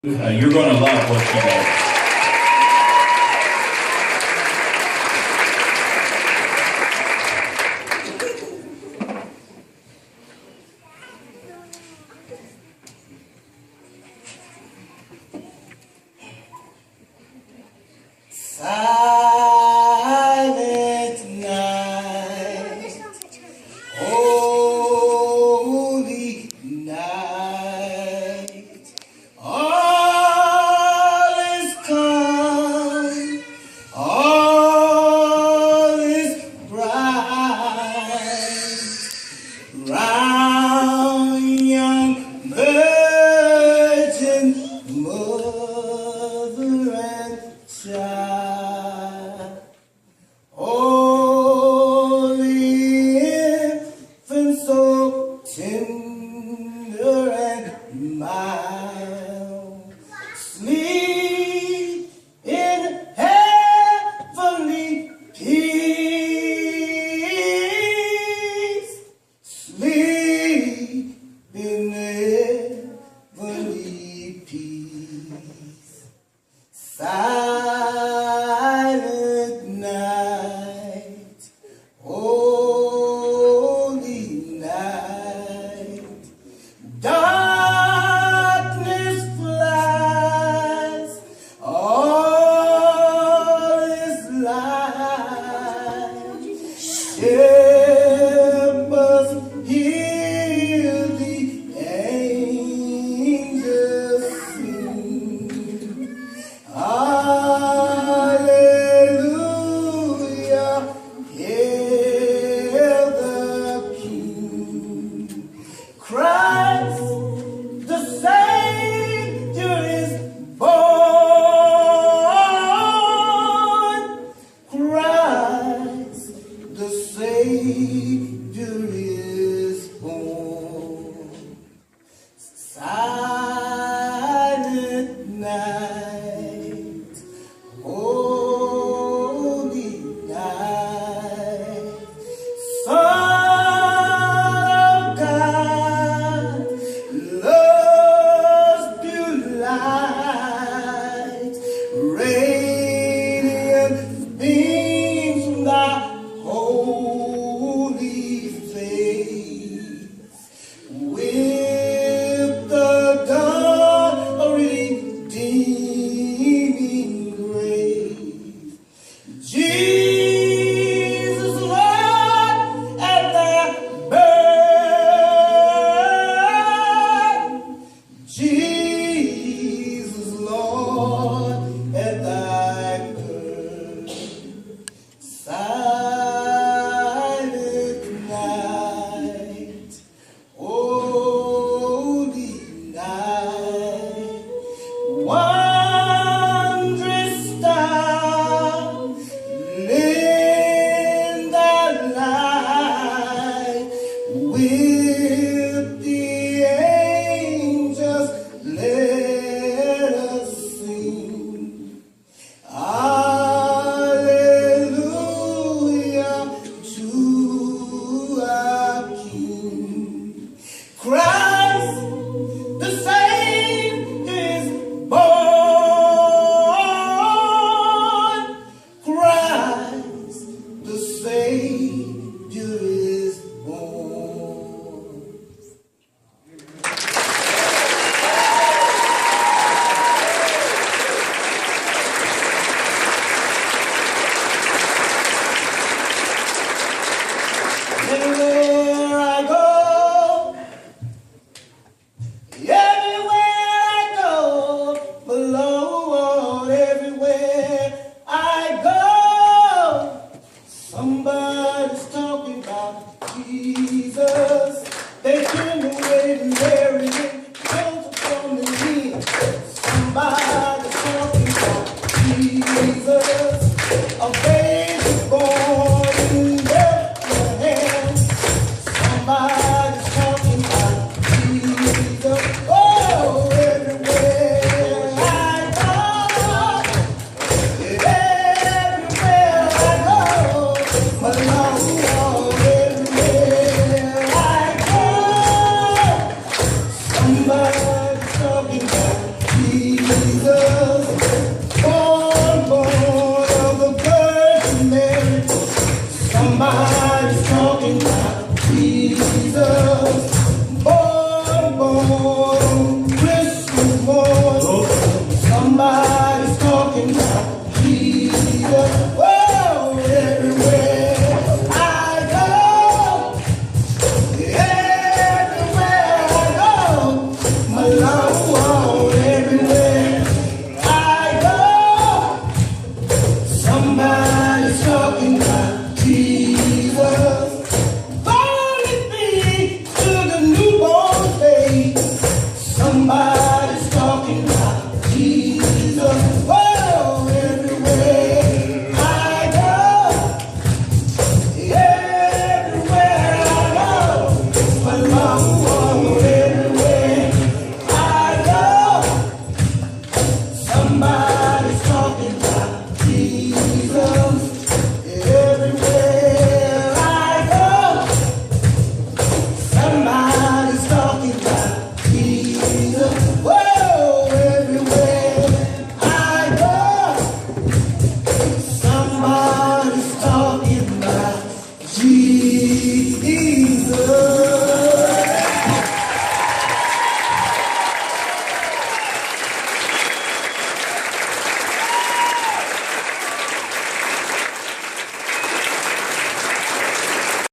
You're going to love what she does. Silent night, holy night, all is calm, all is bright, round young virgin mother and child. Holy infant, so tender and mild, sleep in heavenly peace, sleep in heavenly peace. Silent night, holy night, darkness flies, all is light, shepherds hear the angels sing. Hallelujah, hail the King. Christ the Savior is born. Christ the Savior is born. Silent night, holy night, Son of God, love's pure light, radiant beams from thy holy face, with the dawn of redeeming grace. Jesus, Lord, at thy birth. Jesus, Lord, at thy birth. Silent night, holy night, wondrous star, in the light, with the angels let us sing. Hallelujah to our King. Christ the Savior is born. Christ the Savior is born. Everywhere I go, Lord, everywhere I go, somebody's talking about Jesus. They turn away and bury it, close from the knee. Somebody